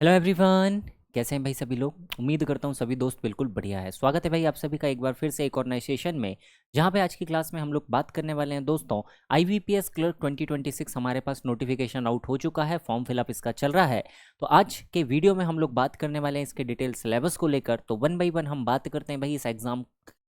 Hello everyone. कैसे हैं भाई सभी लोग। उम्मीद करता हूँ सभी दोस्त बिल्कुल बढ़िया है। स्वागत है भाई आप सभी का एक बार फिर से एक और नए सेशन में, जहाँ पे आज की क्लास में हम लोग बात करने वाले हैं दोस्तों आईबीपीएस क्लर्क 2026 हमारे पास नोटिफिकेशन आउट हो चुका है, फॉर्म फिलअप इसका चल रहा है। तो आज के वीडियो में हम लोग बात करने वाले हैं इसके डिटेल सिलेबस को लेकर। तो वन बाई वन हम बात करते हैं भाई इस एग्जाम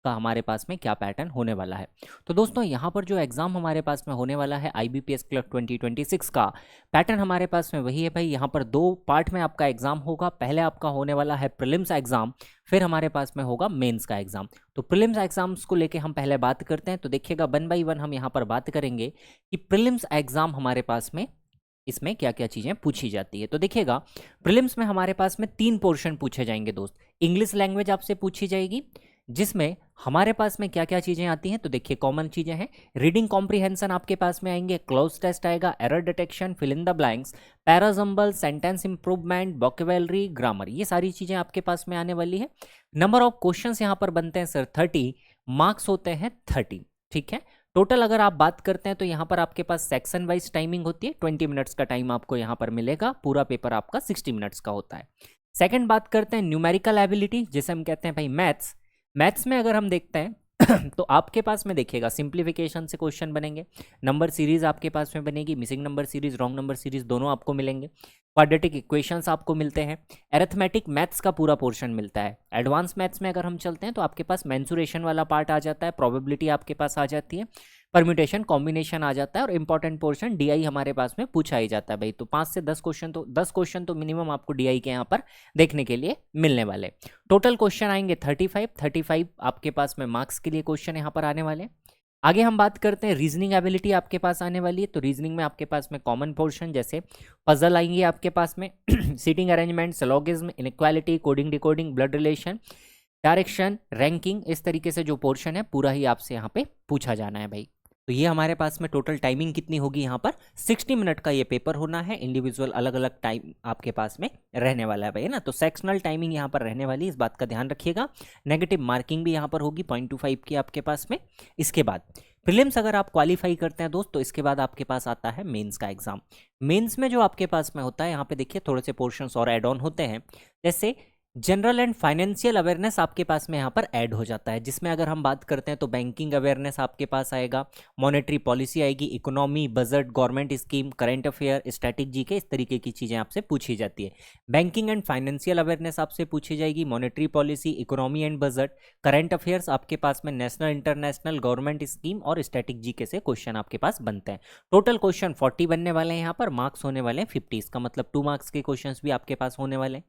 का हमारे पास में क्या पैटर्न होने वाला है। तो दोस्तों यहाँ पर जो एग्जाम हमारे पास में होने वाला है आईबीपीएस क्लर्क 2026 का पैटर्न हमारे पास में वही है भाई। यहाँ पर दो पार्ट में आपका एग्जाम होगा। पहले आपका होने वाला है प्रीलिम्स एग्जाम, फिर हमारे पास में होगा मेंस का एग्जाम। तो प्रीलिम्स एग्जाम्स को लेके हम पहले बात करते हैं। तो देखिएगा वन बाई वन हम यहाँ पर बात करेंगे कि प्रीलिम्स एग्जाम हमारे पास में इसमें क्या क्या चीज़ें पूछी जाती है। तो देखिएगा प्रीलिम्स में हमारे पास में 3 पोर्शन पूछे जाएंगे दोस्त। इंग्लिश लैंग्वेज आपसे पूछी जाएगी, जिसमें हमारे पास में क्या क्या चीज़ें आती हैं। तो देखिए कॉमन चीज़ें हैं, रीडिंग कॉम्प्रिहेंशन आपके पास में आएंगे, क्लोज टेस्ट आएगा, error detection, fill in the blanks, parajumble, sentence improvement, vocabulary, grammar, ये सारी चीज़ें आपके पास में आने वाली है। नंबर ऑफ क्वेश्चंस यहाँ पर बनते हैं सर 30, मार्क्स होते हैं 30। ठीक है, टोटल अगर आप बात करते हैं तो यहाँ पर आपके पास सेक्शन वाइज टाइमिंग होती है। 20 मिनट्स का टाइम आपको यहाँ पर मिलेगा, पूरा पेपर आपका 60 मिनट्स का होता है। सेकंड बात करते हैं न्यूमेरिकल एबिलिटी, जिसे हम कहते हैं भाई मैथ्स। मैथ्स में अगर हम देखते हैं तो आपके पास में देखिएगा सिंप्लीफिकेशन से क्वेश्चन बनेंगे, नंबर सीरीज आपके पास में बनेगी, missing number series, wrong number series दोनों आपको मिलेंगे, क्वाड्रेटिक इक्वेशंस आपको मिलते हैं, एरिथमेटिक मैथ्स का पूरा पोर्शन मिलता है। एडवांस मैथ्स में अगर हम चलते हैं तो आपके पास मेंसुरेशन वाला पार्ट आ जाता है, प्रोबेबिलिटी आपके पास आ जाती है, परम्यूटेशन कॉम्बिनेशन आ जाता है, और इंपॉर्टेंट पोर्शन डीआई हमारे पास में पूछा ही जाता है भाई। तो 5 से 10 क्वेश्चन तो मिनिमम आपको डीआई के यहाँ पर देखने के लिए मिलने वाले। टोटल क्वेश्चन आएंगे 35 आपके पास में मार्क्स के लिए क्वेश्चन यहाँ पर आने वाले। आगे हम बात करते हैं रीजनिंग एबिलिटी आपके पास आने वाली है। तो रीजनिंग में आपके पास में कॉमन पोर्शन जैसे पजल आएंगे आपके पास में seating arrangement, syllogism, inequality, coding decoding, blood relation, direction, ranking, इस तरीके से जो पोर्शन है पूरा ही आपसे यहाँ पे पूछा जाना है भाई। तो ये हमारे पास में टोटल टाइमिंग कितनी होगी, यहाँ पर 60 मिनट का ये पेपर होना है। इंडिविजुअल अलग अलग टाइम आपके पास में रहने वाला है भाई ना। तो सेक्शनल टाइमिंग यहाँ पर रहने वाली है, इस बात का ध्यान रखिएगा। नेगेटिव मार्किंग भी यहाँ पर होगी 0.25 की आपके पास में। इसके बाद प्रीलिम्स अगर आप क्वालिफाई करते हैं दोस्त, तो इसके बाद आपके पास आता है मेंस का एग्जाम। मेंस में जो आपके पास में होता है, यहाँ पे देखिए थोड़े से पोर्शंस और एड ऑन होते हैं, जैसे जनरल एंड फाइनेंशियल अवेयरनेस आपके पास में यहाँ पर ऐड हो जाता है, जिसमें अगर हम बात करते हैं तो बैंकिंग अवेयरनेस आपके पास आएगा, मॉनेटरी पॉलिसी आएगी, economy, budget, government scheme, current affair, static GK, इस तरीके की चीज़ें आपसे पूछी जाती है। बैंकिंग एंड फाइनेंशियल अवेयरनेस आपसे पूछी जाएगी, monetary policy, economy and budget, current affairs आपके पास में, नेशनल इंटरनेशनल, गवर्नमेंट स्कीम और स्टैटिक जीके से क्वेश्चन आपके पास बनते हैं। टोटल क्वेश्चन 40 बनने वाले हैं, यहाँ पर मार्क्स होने वाले हैं 50, इसका मतलब 2 मार्क्स के क्वेश्चन भी आपके पास होने वाले हैं।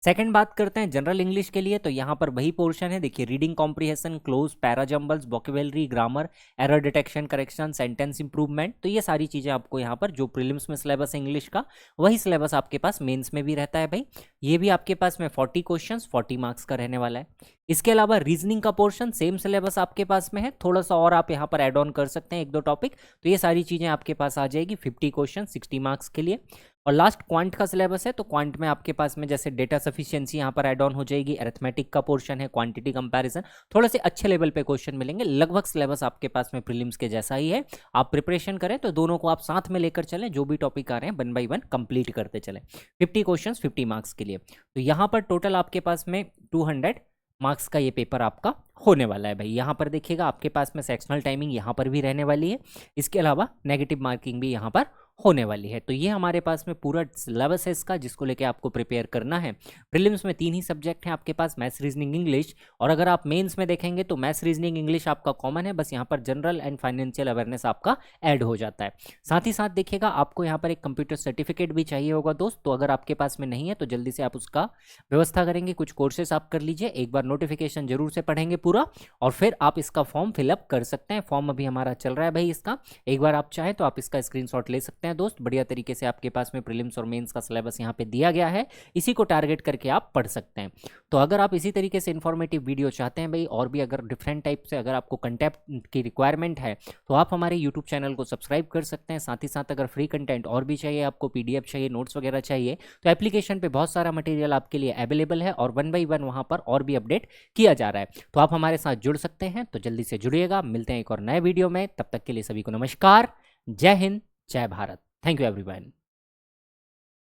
सेकंड बात करते हैं जनरल इंग्लिश के लिए, तो यहाँ पर वही पोर्शन है, देखिए reading comprehension, close, parajumbles, vocabulary, grammar, error detection, correction, sentence improvement. तो ये सारी चीज़ें आपको यहाँ पर जो प्रीलिम्स में सिलेबस है इंग्लिश का, वही सिलेबस आपके पास मेंस में भी रहता है भाई। ये भी आपके पास में 40 क्वेश्चंस 40 मार्क्स का रहने वाला है। इसके अलावा रीजनिंग का पोर्शन सेम सिलेबस आपके पास में है, थोड़ा सा और आप यहाँ पर एड ऑन कर सकते हैं 1-2 टॉपिक। तो ये सारी चीज़ें आपके पास आ जाएगी 50 क्वेश्चन 60 मार्क्स के लिए। और लास्ट क्वांट का सिलेबस है, तो क्वांट में आपके पास में जैसे डेटा सफिशिएंसी यहाँ पर ऐड ऑन हो जाएगी, अरिथमेटिक का पोर्शन है, क्वांटिटी कंपैरिजन, थोड़े से अच्छे लेवल पे क्वेश्चन मिलेंगे। लगभग सिलेबस आपके पास में प्रीलिम्स के जैसा ही है। आप प्रिपरेशन करें तो दोनों को आप साथ में लेकर चलें, जो भी टॉपिक आ रहे हैं 1 बाई 1 कंप्लीट करते चलें। 50 क्वेश्चन 50 मार्क्स के लिए। तो यहाँ पर टोटल आपके पास में 200 मार्क्स का ये पेपर आपका होने वाला है भाई। यहाँ पर देखिएगा आपके पास में सेक्शनल टाइमिंग यहाँ पर भी रहने वाली है, इसके अलावा नेगेटिव मार्किंग भी यहाँ पर होने वाली है। तो ये हमारे पास में पूरा सिलेबस है इसका, जिसको लेके आपको प्रिपेयर करना है। प्रीलिम्स में 3 ही सब्जेक्ट हैं आपके पास, मैथ्स, रीजनिंग, इंग्लिश। और अगर आप मेंस में देखेंगे तो मैथ्स, रीजनिंग, इंग्लिश आपका कॉमन है, बस यहाँ पर जनरल एंड फाइनेंशियल अवेयरनेस आपका ऐड हो जाता है। साथ ही साथ देखिएगा आपको यहाँ पर एक कंप्यूटर सर्टिफिकेट भी चाहिए होगा दोस्त, तो अगर आपके पास में नहीं है तो जल्दी से आप उसका व्यवस्था करेंगे, कुछ कोर्सेस आप कर लीजिए, एक बार नोटिफिकेशन जरूर से पढ़ेंगे पूरा, और फिर आप इसका फॉर्म फिलअप कर सकते हैं। फॉर्म अभी हमारा चल रहा है भाई इसका, एक बार आप चाहें तो आप इसका स्क्रीनशॉट ले सकते हैं दोस्त। बढ़िया तरीके से आपके पास में प्रीलिम्स और मेंस का सिलेबस यहाँ पे दिया गया है, इसी को टारगेट करके आप पढ़ सकते हैं। तो अगर आप इसी तरीके से इन्फॉर्मेटिव वीडियो चाहते हैं भाई, और भी अगर डिफरेंट टाइप से अगर आपको कंटेंट की रिक्वायरमेंट है, तो आप हमारे यूट्यूब चैनल को सब्सक्राइब कर सकते हैं। साथ ही साथ अगर फ्री कंटेंट और भी चाहिए, आपको पीडीएफ चाहिए, नोट्स वगैरह चाहिए, तो एप्लीकेशन पे बहुत सारा मटेरियल आपके लिए अवेलेबल है, और 1 बाई 1 वहाँ पर और भी अपडेट किया जा रहा है। तो आप हमारे साथ जुड़ सकते हैं, तो जल्दी से जुड़िएगा। मिलते हैं एक और नए वीडियो में, तब तक के लिए सभी को नमस्कार, जय हिंद, जय भारत। Thank you everyone.